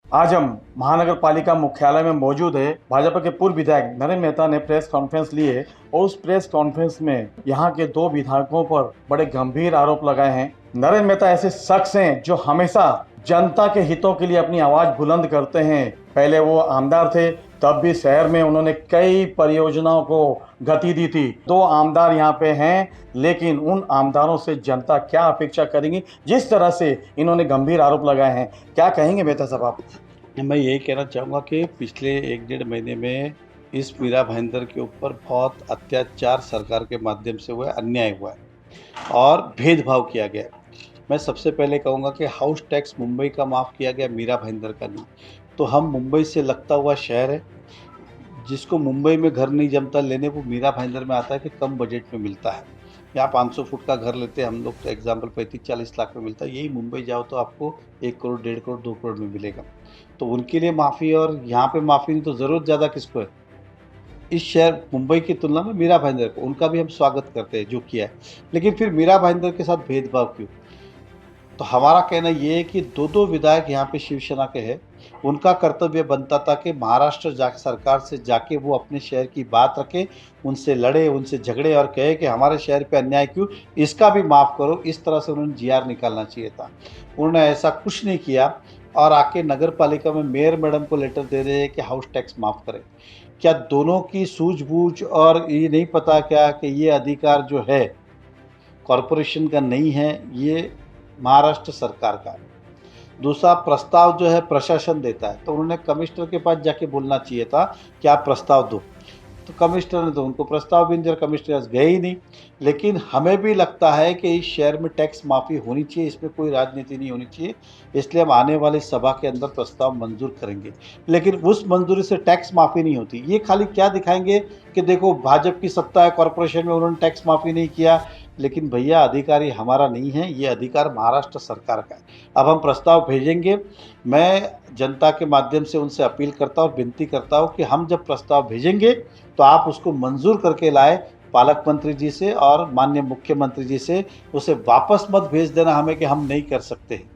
आज हम महानगर पालिका मुख्यालय में मौजूद है। भाजपा के पूर्व विधायक नरेंद्र मेहता ने प्रेस कॉन्फ्रेंस ली है और उस प्रेस कॉन्फ्रेंस में यहाँ के दो विधायकों पर बड़े गंभीर आरोप लगाए हैं। नरेंद्र मेहता ऐसे शख्स हैं जो हमेशा जनता के हितों के लिए अपनी आवाज बुलंद करते हैं। पहले वो आमदार थे, तब भी शहर में उन्होंने कई परियोजनाओं को गति दी थी। दो आमदार यहाँ पे हैं, लेकिन उन आमदारों से जनता क्या अपेक्षा करेंगी जिस तरह से इन्होंने गंभीर आरोप लगाए हैं। क्या कहेंगे मेहता साहब आप? मैं यही कहना चाहूँगा कि पिछले 1-1.5 महीने में इस मीरा भाईंदर के ऊपर बहुत अत्याचार सरकार के माध्यम से हुआ है, अन्याय हुआ है और भेदभाव किया गया है। मैं सबसे पहले कहूँगा कि हाउस टैक्स मुंबई का माफ़ किया गया, मीरा भाईंदर का नहीं। तो हम मुंबई से लगता हुआ शहर है, जिसको मुंबई में घर नहीं जमता लेने, वो मीरा भाईंदर में आता है कि कम बजट में मिलता है। यहाँ 500 फुट का घर लेते हैं हम लोग, तो एग्जाम्पल 35-40 लाख में मिलता है। यही मुंबई जाओ तो आपको 1 करोड़, 1.5 करोड़, 2 करोड़ में मिलेगा। तो उनके लिए माफ़ी, और यहाँ पे माफ़ी नहीं तो ज़रूरत ज़्यादा किसको है? इस शहर मुंबई की तुलना में मीरा भाईंदर को। उनका भी हम स्वागत करते हैं जो किया है, लेकिन फिर मीरा भाईंदर के साथ भेदभाव क्यों? तो हमारा कहना ये है कि दो विधायक यहाँ पे शिवसेना के हैं। उनका कर्तव्य बनता था कि महाराष्ट्र सरकार से जाके वो अपने शहर की बात रखें, उनसे लड़े, उनसे झगड़े और कहे कि हमारे शहर पे अन्याय क्यों, इसका भी माफ़ करो। इस तरह से उन्होंने जीआर निकालना चाहिए था। उन्होंने ऐसा कुछ नहीं किया और आके नगर पालिका में मेयर मैडम को लेटर दे रहे हैं कि हाउस टैक्स माफ़ करें। क्या दोनों की सूझबूझ और ये नहीं पता क्या कि ये अधिकार जो है कॉरपोरेशन का नहीं है, ये महाराष्ट्र सरकार का है। दूसरा, प्रस्ताव जो है प्रशासन देता है, तो उन्होंने कमिश्नर के पास जाके बोलना चाहिए था कि आप प्रस्ताव दो। तो कमिश्नर ने तो उनको प्रस्ताव भी नहीं दिया, कमिश्नर गए ही नहीं। लेकिन हमें भी लगता है कि इस शहर में टैक्स माफ़ी होनी चाहिए, इसमें कोई राजनीति नहीं होनी चाहिए। इसलिए हम आने वाली सभा के अंदर प्रस्ताव मंजूर करेंगे, लेकिन उस मंजूरी से टैक्स माफ़ी नहीं होती। ये खाली क्या दिखाएंगे कि देखो भाजपा की सत्ता है, कॉरपोरेशन में उन्होंने टैक्स माफ़ी नहीं किया। लेकिन भैया, अधिकारी हमारा नहीं है, ये अधिकार महाराष्ट्र सरकार का है। अब हम प्रस्ताव भेजेंगे। मैं जनता के माध्यम से उनसे अपील करता हूँ, विनती करता हूँ कि हम जब प्रस्ताव भेजेंगे तो आप उसको मंजूर करके लाए पालक मंत्री जी से और माननीय मुख्यमंत्री जी से। उसे वापस मत भेज देना हमें कि हम नहीं कर सकते हैं।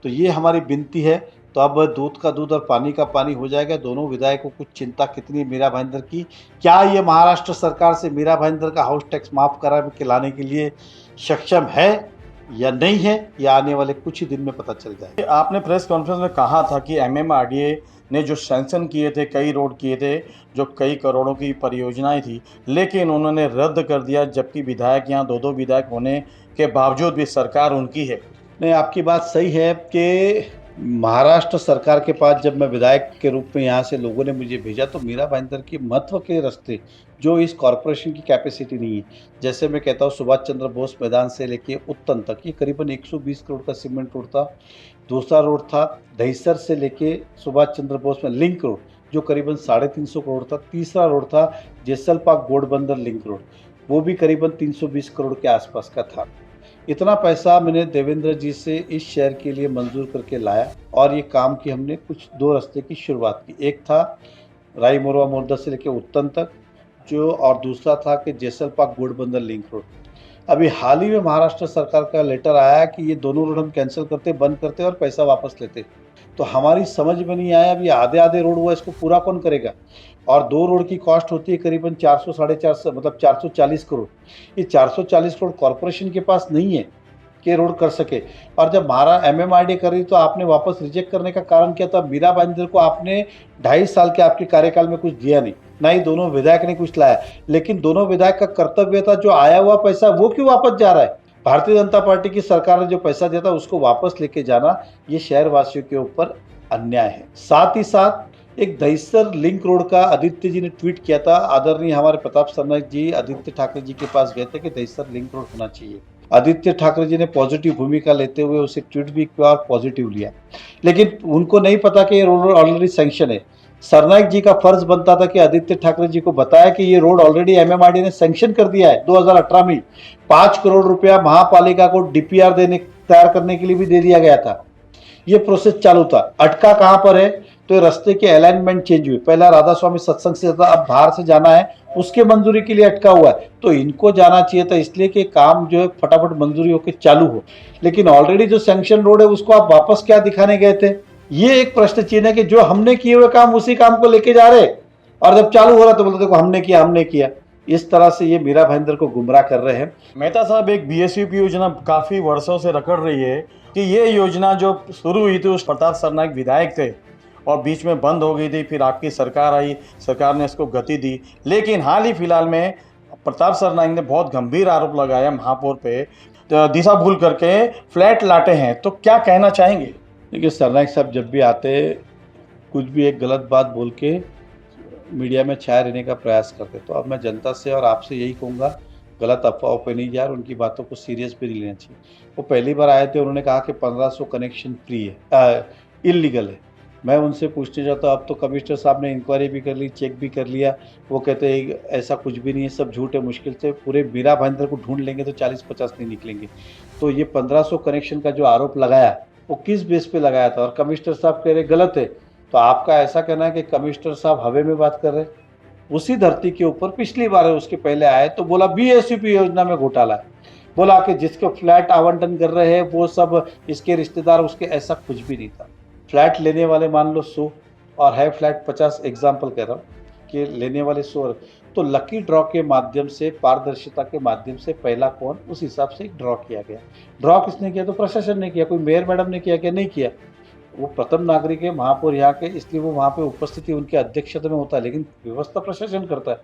तो ये हमारी विनती है। तो अब दूध का दूध और पानी का पानी हो जाएगा। दोनों विधायकों को चिंता कितनी है मीरा भाईंदर की। क्या ये महाराष्ट्र सरकार से मीरा भाईंदर का हाउस टैक्स माफ़ करा के लाने के लिए सक्षम है या नहीं है, या आने वाले कुछ ही दिन में पता चल जाए। आपने प्रेस कॉन्फ्रेंस में कहा था कि एमएमआरडीए ने जो सैंक्शन किए थे, कई रोड किए थे, जो कई करोड़ों की परियोजनाएं थी, लेकिन उन्होंने रद्द कर दिया, जबकि विधायक यहाँ दो दो विधायक होने के बावजूद भी सरकार उनकी है। नहीं, आपकी बात सही है कि महाराष्ट्र सरकार के पास जब मैं विधायक के रूप में यहाँ से लोगों ने मुझे भेजा, तो मीरा भाईंदर की महत्व के रास्ते जो इस कॉरपोरेशन की कैपेसिटी नहीं है। जैसे मैं कहता हूँ, सुभाष चंद्र बोस मैदान से लेके उत्तन तक ये करीबन 120 करोड़ का सीमेंट रोड था। दूसरा रोड था दहीसर से लेके सुभाष चंद्र बोस में लिंक रोड, जो करीबन 350 करोड़ था। तीसरा रोड था जेसलपाक गोडबंदर लिंक रोड, वो भी करीबन 320 करोड़ के आसपास का था। इतना पैसा मैंने देवेंद्र जी से इस शहर के लिए मंजूर करके लाया और ये काम की हमने कुछ 2 रास्ते की शुरुआत की। एक था राई मोरवा मोरदा से लेकर उत्तन तक जो, और दूसरा था कि जेसलपाक गोडबंदर लिंक रोड। अभी हाल ही में महाराष्ट्र सरकार का लेटर आया कि ये दोनों रोड हम कैंसिल करते, बंद करते और पैसा वापस लेते। तो हमारी समझ में नहीं आया, अभी आधे आधे रोड हुआ, इसको पूरा कौन करेगा? और 2 रोड की कॉस्ट होती है करीबन 400 साढ़े 400 मतलब 440 करोड़। ये 440 करोड़ कॉरपोरेशन के पास नहीं है कि रोड कर सके। और जब एमएमआरडी कर रही तो आपने वापस रिजेक्ट करने का कारण क्या था? मीरा भाईंदर को आपने 2.5 साल के आपके कार्यकाल में कुछ दिया नहीं, ना ही दोनों विधायक ने कुछ लाया। लेकिन दोनों विधायक का कर्तव्य था, जो आया हुआ पैसा वो क्यों वापस जा रहा है? भारतीय जनता पार्टी की सरकार ने जो पैसा दिया था उसको वापस लेके जाना, ये शहरवासियों के ऊपर अन्याय है। साथ ही साथ एक दहीसर लिंक रोड का आदित्य जी ने ट्वीट किया था। आदरणीय हमारे प्रताप सरनाईक जी आदित्य ठाकरे जी के पास गए थे कि दहीसर लिंक रोड होना चाहिए। आदित्य ठाकरे जी ने पॉजिटिव भूमिका लेते हुए उसे ट्वीट भी किया और पॉजिटिव लिया, लेकिन उनको नहीं पता कि ये रोड ऑलरेडी सैंक्शन है। सरनाईक जी का फर्ज बनता था कि आदित्य ठाकरे जी को बताया कि ये रोड ऑलरेडी एमएमआरडी ने सैंक्शन कर दिया है। 2018 में 5 करोड़ रुपया महापालिका को डीपीआर तैयार करने के लिए भी दे दिया गया था। ये प्रोसेस चालू था। अटका कहां पर है? तो रास्ते के अलाइनमेंट चेंज हुए। पहला राधा स्वामी सत्संग से था, अब बाहर से जाना है, उसके मंजूरी के लिए अटका हुआ है। तो इनको जाना चाहिए था, इसलिए कि काम जो है फटाफट मंजूरी होकर चालू हो। लेकिन ऑलरेडी जो सैंक्शन रोड है उसको आप वापस क्या दिखाने गए थे? ये एक प्रश्न चिन्ह है कि जो हमने किए हुए काम उसी काम को लेके जा रहे, और जब चालू हो रहा तो बोलते देखो हमने किया। इस तरह से ये मीरा भाईंदर को गुमराह कर रहे हैं। मेहता साहब, एक बीएसपी योजना काफी वर्षों से रखड़ रही है कि ये योजना जो शुरू हुई थी उस प्रताप सरनाइक विधायक थे और बीच में बंद हो गई थी, फिर आपकी सरकार आई, सरकार ने इसको गति दी, लेकिन हाल ही फिलहाल में प्रताप सरनाइक ने बहुत गंभीर आरोप लगाया महापौर पे, तो दिशा भूल करके फ्लैट लाटे हैं, तो क्या कहना चाहेंगे? देखिए, सरनाइक साहब जब भी आते कुछ भी एक गलत बात बोल के मीडिया में छाए रहने का प्रयास करते, तो अब मैं जनता से और आपसे यही कहूँगा, गलत अफवाहों पे नहीं जा, उनकी बातों को सीरियस भी नहीं लेना चाहिए। वो पहली बार आए थे, उन्होंने कहा कि 1500 कनेक्शन फ्री है, इलीगल है। मैं उनसे पूछते जाता हूँ, अब तो कमिश्नर साहब ने इंक्वायरी भी कर ली, चेक भी कर लिया, वो कहते हैं ऐसा कुछ भी नहीं है, सब झूठ है, मुश्किल से पूरे मीरा भाईंदर को ढूंढ लेंगे तो 40-50 नहीं निकलेंगे। तो ये 1500 कनेक्शन का जो आरोप लगाया वो किस बेस पे लगाया था, और कमिश्नर साहब कह रहे गलत है। तो आपका ऐसा कहना है कि कमिश्नर साहब हवे में बात कर रहे हैं? उसी धरती के ऊपर पिछली बार उसके पहले आए तो बोला बीएसपी योजना में घोटाला है, बोला कि जिसके फ्लैट आवंटन कर रहे हैं वो सब इसके रिश्तेदार उसके, ऐसा कुछ भी नहीं था। फ्लैट लेने वाले मान लो 100 और है फ्लैट 50, एग्जाम्पल कह रहा हूँ कि लेने वाले 100, तो लकी ड्रॉ के माध्यम से, पारदर्शिता के माध्यम से पहला कौन, उस हिसाब से ड्रॉ किया गया। ड्रॉ किसने किया? तो प्रशासन ने किया, कोई मेयर मैडम ने किया क्या? नहीं किया। वो प्रथम नागरिक है, महापौर यहाँ के, इसलिए वो वहाँ पे उपस्थिति उनकी अध्यक्षता में होता है, लेकिन व्यवस्था प्रशासन करता है।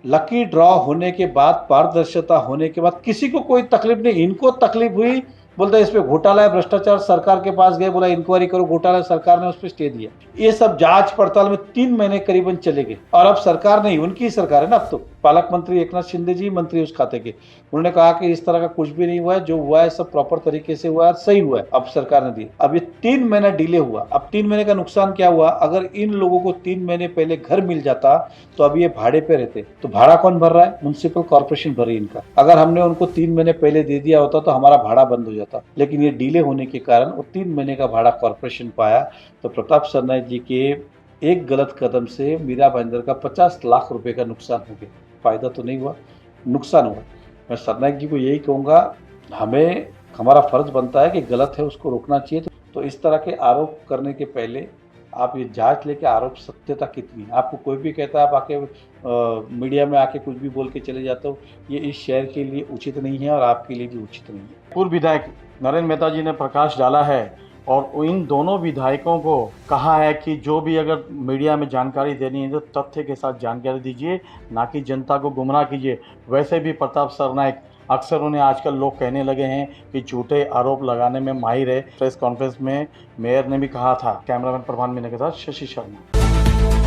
लकी ड्रॉ होने के बाद, पारदर्शिता होने के बाद किसी को कोई तकलीफ नहीं, इनको तकलीफ हुई, बोलते इस पे घोटाला है, भ्रष्टाचार, सरकार के पास गए, बोला इंक्वायरी करो, घोटाला, सरकार ने उस पर स्टे दिया। ये सब जांच पड़ताल में 3 महीने करीबन चले गए, और अब सरकार नहीं, उनकी सरकार है ना, अब तो पालक मंत्री एकनाथ शिंदे जी मंत्री उस खाते के, उन्होंने कहा कि इस तरह का कुछ भी नहीं हुआ है, जो हुआ है सब प्रॉपर तरीके से हुआ है, सही हुआ है, अब सरकार ने दी। अब ये 3 महीना डिले हुआ, अब 3 महीने का नुकसान क्या हुआ? अगर इन लोगों को 3 महीने पहले घर मिल जाता तो अब ये भाड़े पे रहते, तो भाड़ा कौन भर रहा है? म्युनिसिपल कॉर्पोरेशन भर रही इनका। अगर हमने उनको 3 महीने पहले दे दिया होता तो हमारा भाड़ा बंद हो जाता, लेकिन ये डिले होने के कारण वो 3 महीने का भाड़ा कॉर्पोरेशन पाया। तो प्रताप सरनाइक जी के एक गलत कदम से मीरा भाईंदर का 50 लाख रुपए का नुकसान हो गया। फायदा तो नहीं हुआ, नुकसान हुआ। मैं सरनाइक जी को यही कहूँगा, हमारा फर्ज बनता है कि गलत है उसको रोकना चाहिए। तो इस तरह के आरोप करने के पहले आप ये जांच लेके, आरोप सत्यता कितनी, आपको कोई भी कहता है आप आके मीडिया में आके कुछ भी बोल के चले जाते हो, ये इस शहर के लिए उचित नहीं है और आपके लिए भी उचित नहीं है। पूर्व विधायक नरेंद्र मेहता जी ने प्रकाश डाला है और इन दोनों विधायकों को कहा है कि जो भी अगर मीडिया में जानकारी देनी है तो तथ्य के साथ जानकारी दीजिए, ना कि जनता को गुमराह कीजिए। वैसे भी प्रताप सरनाइक अक्सर उन्हें आजकल लोग कहने लगे हैं कि झूठे आरोप लगाने में माहिर है। प्रेस कॉन्फ्रेंस में मेयर ने भी कहा था। कैमरामैन प्रभान मीना के साथ शशि शर्मा।